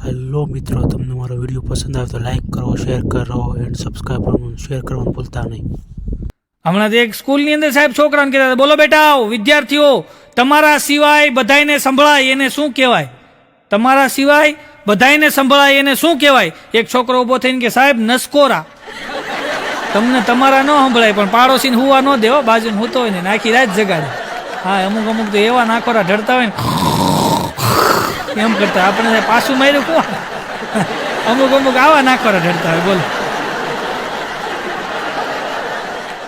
Hello મિત્રો, તમને મારો વિડીયો પસંદ આવે તો લાઈક કરો, શેર કરો એન્ડ સબસ્ક્રાઈબ કરવાનું શેર કરવાનું ભૂલતા નહીં. હમણાં એક સ્કૂલની અંદર સાહેબ છોકરાને કહેતા હતા, બોલો બેટા વિદ્યાર્થીઓ, તમારા સિવાય બધાયને સંભળાય એને શું કહેવાય? તમારા સિવાય બધાયને સંભળાય એને શું કહેવાય? એક છોકરો ઊભો થઈને કે સાહેબ નસકોરા. તમને તમારા ન સંભળાય પણ પાડોશીને હુવા ન દેવો, બાજુને હૂતો હોય ને આખી રાત જગાડે. હા, અમુક અમુક તો એવા નાખોરા ઢળતા હોય ને એમ કરતા આપણે પાછું માર્યું કોણ? અમુક અમુક આવા નાખોરા ઢળતા હોય. બોલો,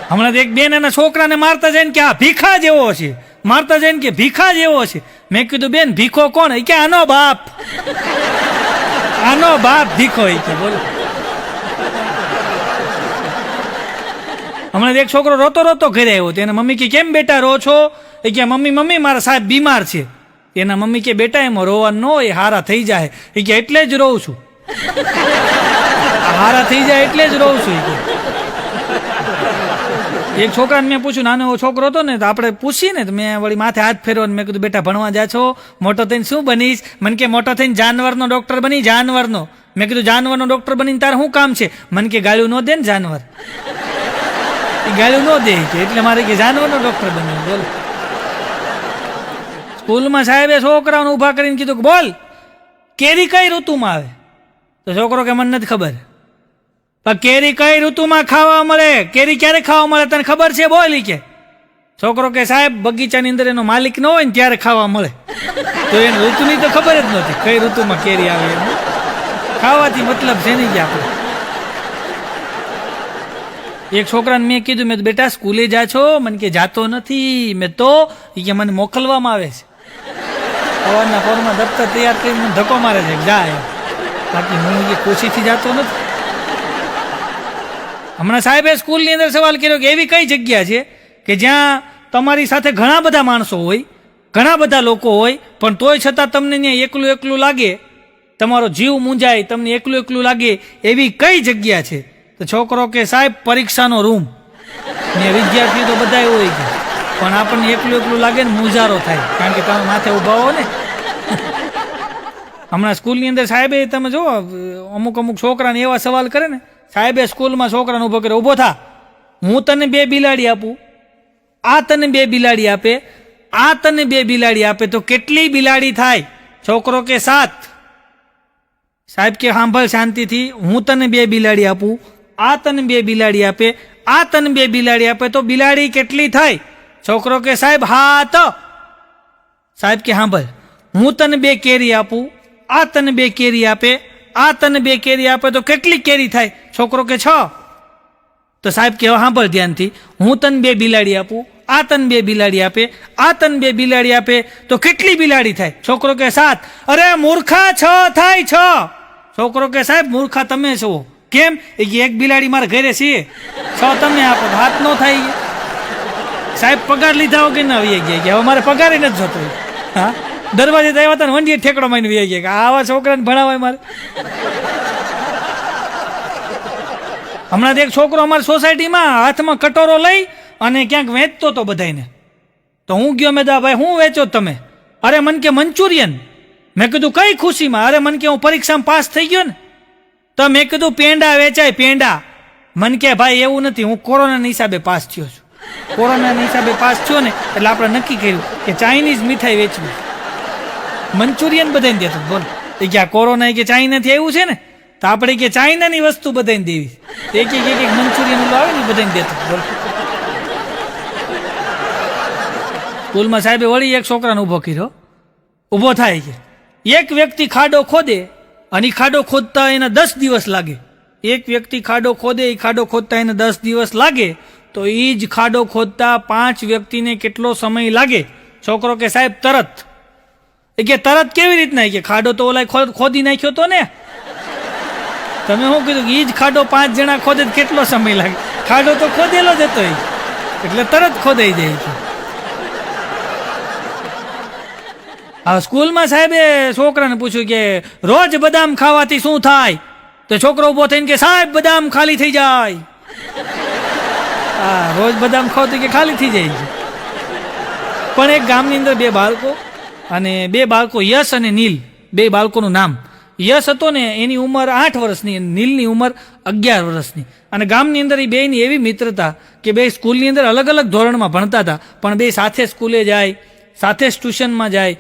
હમણાં એક બેન એના છોકરાને મારતા જઈને કે આ ભીખા જેવો છે, મારતા જઈને કે ભીખા જેવો છે. મેં કીધું બેન ભીખો કોણ? કે આનો બાપ, આનો બાપ ભીખો. કે બોલો, હમણાં એક છોકરો રોતો રોતો ઘરે આવ્યો તો એના મમ્મી કે કેમ બેટા રો છો? એ કે મમ્મી મારા સાહેબ બીમાર છે. એના મમ્મી કે બેટા એમાં રોવાનું ન હોય, હારા થઈ જાય. એ કે એટલે જ રોઉં છું, હારા થઈ જાય એટલે જ રોઉં છું. એક છોકરાને મેં પૂછ્યું, નાનો એવો છોકરો હતો ને તો આપણે પૂછીએ ને તો મેં વળી માથે હાથ ફેરવો ને મેં કીધું બેટા ભણવા જા છો, મોટો થઈને શું બનીશ? મને કે મોટો થઈને જાનવરનો ડોક્ટર બની. જાનવરનો? મેં કીધું જાનવરનો ડોક્ટર બનીને તારે શું કામ છે? મને કે ગાળ્યું ન દે ને જાનવર, એ ગાળ્યું ન દે કે એટલે મારે કે જાનવરનો ડોક્ટર બન્યો. બોલ, સ્કૂલમાં સાહેબે છોકરાઓને ઊભા કરીને કીધું કે બોલ કેરી કઈ ઋતુમાં આવે? તો છોકરો કે મને નથી ખબર. પણ કેરી કઈ ઋતુમાં ખાવા મળે? કેરી ક્યારે ખાવા મળે તને ખબર છે? બોલી કે છોકરો કે સાહેબ બગીચાની અંદર એનો માલિક ન હોય ને ત્યારે ખાવા મળે. તો એને ઋતુની તો ખબર જ નહોતી કઈ ઋતુમાં કેરી આવે. એમ ખાવાથી મતલબ છે નહીં કે આપણે. એક છોકરાને મેં કીધું, મેં બેટા સ્કૂલે જા છો? મને કે જાતો નથી. મેં તો કે મને મોકલવામાં આવે છે. સવારના પોરમાં દફતર તૈયાર કરીને મને ધક્કો મારે છે, જા. બાકી હું એ ખુશીથી જાતો નથી. હમણાં સાહેબે સ્કૂલની અંદર સવાલ કર્યો કે એવી કઈ જગ્યા છે કે જ્યાં તમારી સાથે ઘણા બધા માણસો હોય, ઘણા બધા લોકો હોય, પણ તોય છતાં તમને ત્યાં એકલું એકલું લાગે, તમારો જીવ મૂંઝાય, તમને એકલું એકલું લાગે, એવી કઈ જગ્યા છે? તો છોકરો કે સાહેબ પરીક્ષાનો રૂમ. ને વિદ્યાર્થીઓ તો બધા હોય છે પણ આપણને એકલું એકલું લાગે ને મૂંઝારો થાય, કારણ કે તમે માથે ઊભા હો ને. હમણાં સ્કૂલની અંદર સાહેબે તમે જુઓ અમુક અમુક છોકરાને એવા સવાલ કરે ને, સાહેબે સ્કૂલમાં છોકરાને ઊભો કર્યો, ઊભો થા, હું તને 2 બિલાડી આપું, આ તને 2 બિલાડી આપે, આ તને 2 બિલાડી આપે તો કેટલી બિલાડી થાય? છોકરો કે 7. સાહેબ કે સાંભળ શાંતિથી, હું તને 2 બિલાડી આપું, આ તને 2 બિલાડી આપે, આ તને 2 બિલાડી આપે તો બિલાડી કેટલી થાય? છોકરો કે સાહેબ 7. સાહેબ કે સાંભળ, હું તને 2 કેરી આપું, આ તને 2 કેરી આપે, આ તને 2 કેરી આપે તો કેટલી કેરી થાય? છોકરો કે 6. તો સાહેબ કે સાંભળ ધ્યાનથી, હું તને 2 બિલાડી આપું, આ તને 2 બિલાડી આપે, આ તને 2 બિલાડી આપે તો કેટલી બિલાડી થાય? છોકરો કે 7. અરે મૂર્ખા 6 થાય 6. છોકરો કે સાહેબ મૂર્ખા તમે છો. કેમ? એ એક બિલાડી મારા ઘરે છે, 6 તમે આપો, 7 ન થાય. સાહેબ પગાર લીધા વગર ના આવી ગયા કે હવે મારે પગાર નથી જોતો. હા, દરવાજે આવ્યા હતા ને વંડીએ ઠેકડો મારીને વી ગયા કે આવા છોકરાને ભણાવાય મારે. હમણાં એક છોકરો અમારી સોસાયટીમાં હાથમાં કટોરો લઈ અને ક્યાંક વેચતો હતો બધાને. તો હું ગયો, મેં દા ભાઈ શું વેચો તમે? અરે મન કે મંચુરિયન. મેં કીધું કઈ ખુશીમાં? અરે મન કે હું પરીક્ષામાં પાસ થઈ ગયો ને. તો મેં કીધું પેંડા વેચાય પેંડા. મન કે ભાઈ એવું નથી, હું કોરોનાના હિસાબે પાસ થયો છું. કોરોનાના હિસાબે પાસ થયો ને એટલે આપણે નક્કી કર્યું કે ચાઇનીઝ મીઠાઈ વેચવી, મંચુરિયન બધાને દેતું. બોલ, એ કે આ કોરોના કે ચાઇનાથી આવ્યું છે ને તો આપણે કે ચાઇનાની વસ્તુ બધાને દેવી. એક મંચુરિયન આવે ને બધાને દેતું. બોલ, સ્કૂલમાં સાહેબે વળી એક છોકરાને ઊભો કર્યો, ઊભો થાય કે એક વ્યક્તિ ખાડો ખોદે અને ખાડો ખોદતા એને 10 દિવસ લાગે. એક વ્યક્તિ ખાડો ખોદે, એ ખાડો ખોદતા એને 10 દિવસ લાગે, તો એ જ ખાડો ખોદતા 5 વ્યક્તિને કેટલો સમય લાગે? છોકરો કે સાહેબ તરત. એ કે તરત કેવી રીતના? કે ખાડો તો ઓલા ખોદી નાખ્યો તો ને. તમે શું કીધું કે એ જ ખાડો 5 જણા ખોદે કેટલો સમય લાગે? ખાડો તો ખોદેલો જ હતો એટલે તરત ખોદાઈ જાય છે. આ સ્કૂલમાં સાહેબે છોકરાને પૂછ્યું કે રોજ બદામ ખાવાથી શું થાય? તો છોકરો ઉભો થઈને કે સાહેબ બદામ ખાલી થઈ જાય. હા, રોજ બદામ ખાવાથી કે ખાલી થઈ જાય. પણ એક ગામની અંદર 2 બાળકો અને 2 બાળકો યશ અને નીલ, 2 બાળકોનું નામ. યશ હતો ને એની ઉંમર 8 વર્ષની, નીલની ઉંમર 11 વર્ષની. અને ગામની અંદર એ બેયની એવી મિત્રતા કે બે સ્કૂલની અંદર અલગ અલગ ધોરણમાં ભણતા હતા, પણ બે સાથે સ્કૂલે જાય, સાથે જ ટ્યુશનમાં જાય,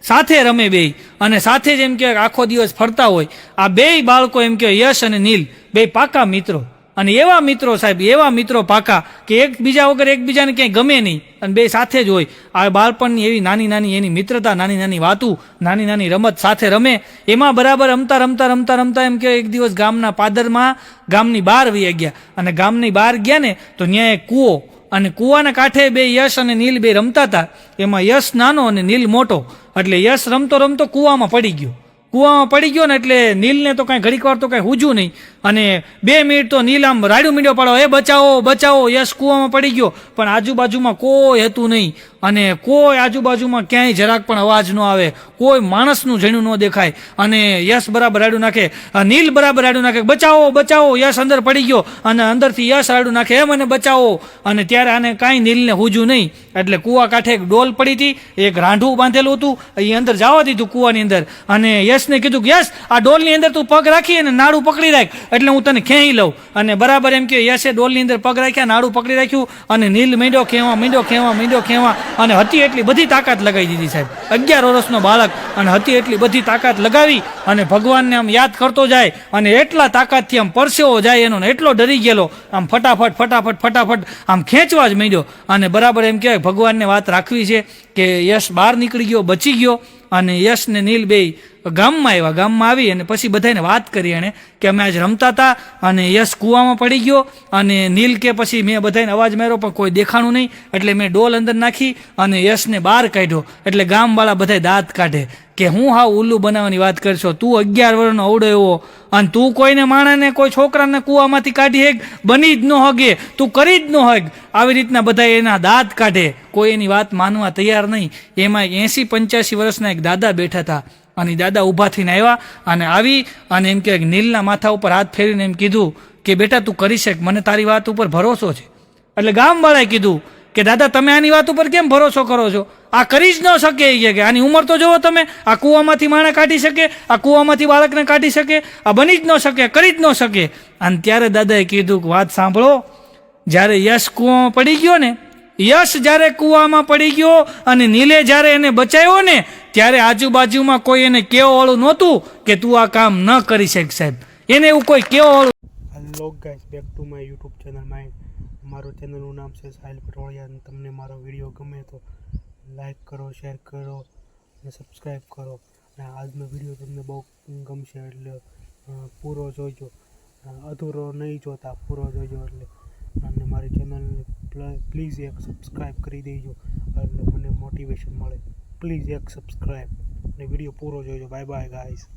સાથે રમે બે, અને સાથે જ એમ કે આખો દિવસ ફરતા હોય. આ બેય બાળકો એમ કે યશ અને નીલ બે પાકા મિત્રો. અને એવા મિત્રો સાહેબ, એવા મિત્રો પાકા કે એકબીજા વગર એકબીજાને ક્યાંય ગમે નહીં, અને બે સાથે જ હોય. આ બાળપણની એવી નાની નાની એની મિત્રતા, નાની નાની વાતું, નાની નાની રમત સાથે રમે. એમાં બરાબર રમતા રમતા રમતા રમતા એમ કે એક દિવસ ગામના પાદરમાં ગામની બહાર વહી ગયા. અને ગામની બહાર ગયા ને તો ત્યાં એક કૂવો, અને કૂવાના કાંઠે બે યશ અને નીલ બે રમતા હતા. એમાં યશ નાનો અને નીલ મોટો, એટલે યશ રમતો રમતો કૂવામાં પડી ગયો. કૂવામાં પડી ગયો ને એટલે નીલને તો કાંઈ ઘડીક વાર તો કાંઈ સૂઝ્યું નહીં, અને 2 મિનિટ તો નીલ આમ રાડ્યું મીંડ્યો પાડો, એ બચાવો બચાવો, યશ કૂવામાં પડી ગયો. પણ આજુબાજુમાં કોઈ હતું નહીં, અને કોઈ આજુબાજુમાં ક્યાંય જરાક પણ અવાજ ન આવે, કોઈ માણસનું ઝીણું ન દેખાય. અને યશ બરાબર રાડ્યું નાખે, નીલ બરાબર રાડ્યું નાખે, બચાવો બચાવો, યશ અંદર પડી ગયો. અને અંદરથી યશ રાડ્યું નાખે, એ મને બચાવો. અને ત્યારે આને કાંઈ નીલને સૂઝ્યું નહીં, એટલે કૂવા કાંઠે એક ડોલ પડી હતી, એક રાંઢું બાંધેલું હતું, એ અંદર જવા દીધું કૂવાની અંદર. અને યશને કીધું કે યશ, આ ડોલની અંદર તું પગ રાખી અને નાડું પકડી રાખ, એટલે હું તને ખેંચી લઉં. અને બરાબર એમ કે યશે ડોલની અંદર પગ રાખ્યા, નાડું પકડી રાખ્યું, અને નીલ મીંડો ખેવા, અને હતી એટલી બધી તાકાત લગાવી દીધી સાહેબ. 11 વર્ષનો બાળક, અને હતી એટલી બધી તાકાત લગાવી, અને ભગવાનને આમ યાદ કરતો જાય, અને એટલા તાકાતથી આમ પરસેવો જાય એનો, એટલો ડરી ગયેલો, આમ ફટાફટ ફટાફટ ફટાફટ આમ ખેંચવા જ માંડ્યો. અને બરાબર એમ કહેવાય ભગવાનને વાત રાખવી છે કે યશ બહાર નીકળી ગયો, બચી ગયો. અને યશ ને નીલ બે ગામમાં આવ્યા. ગામમાં આવી અને પછી બધાને વાત કરી એણે કે અમે આજ રમતા હતા, અને યશ કૂવામાં પડી ગયો. અને નીલ કે પછી મેં બધાને અવાજ માર્યો પણ કોઈ દેખાણું નહીં, એટલે મેં ડોલ અંદર નાખી અને યશને બહાર કાઢ્યો. એટલે ગામવાળા બધા દાંત કાઢે કે હું હાવ ઉલ્લુ બનાવવાની વાત કરશો, તું 11 વર્ષનો અવડો એવો, અને તું કોઈને માણસને કોઈ છોકરાને કૂવામાંથી કાઢી હેગ, બની જ ન હગે, તું કરી જ ન હગ. આવી રીતના બધા એના દાંત કાઢે, કોઈ એની વાત માનવા તૈયાર નહીં. એમાં 80-85 વર્ષના એક દાદા બેઠા હતા, અને દાદા ઊભા થઈને આવ્યા, અને આવી અને એમ કે નીલના માથા ઉપર હાથ ફેરીને એમ કીધું કે બેટા તું કરી શક, મને તારી વાત ઉપર ભરોસો છે. એટલે ગામવાળાએ કીધું કે દાદા તમે આની વાત ઉપર કેમ ભરોસો કરો છો, આ કરી જ ન શકે. એ કે આની ઉંમર તો જોવો તમે, આ કૂવામાંથી માણસ કાઢી શકે, આ કૂવામાંથી બાળકને કાઢી શકે, આ બની જ ન શકે, કરી જ ન શકે. અને ત્યારે દાદાએ કીધું કે વાત સાંભળો, જ્યારે યશ કૂવામાં પડી ગયો ને, યશ જ્યારે કૂવામાં પડી ગયો અને નીલે જ્યારે એને બચાવ્યો ને, ત્યારે આજુબાજુમાં કોઈ એને કહેવાવાળું નહોતું કે તું આ કામ ન કરી શક સાહેબ. એને એવું કોઈ કહેવાવાળું. Hello guys, back to my YouTube channel. મારું ચેનલનું નામ છે સાહિલ પટોળિયા. અને તમને મારો વિડીયો ગમે તો લાઈક કરો, શેર કરો અને સબસ્ક્રાઈબ કરો. અને આજનો વિડીયો તમને બહુ ગમશે એટલે પૂરો જોઈજો, અધૂરો નહીં જોતા, પૂરો જોઈજો. એટલે અને મારી ચેનલને પ્લીઝ એક સબસ્ક્રાઈબ કરી દેજો, એટલે મને મોટિવેશન મળે. પ્લીઝ એક સબસ્ક્રાઈબ અને વિડીયો પૂરો જોઈજો. Bye bye guys.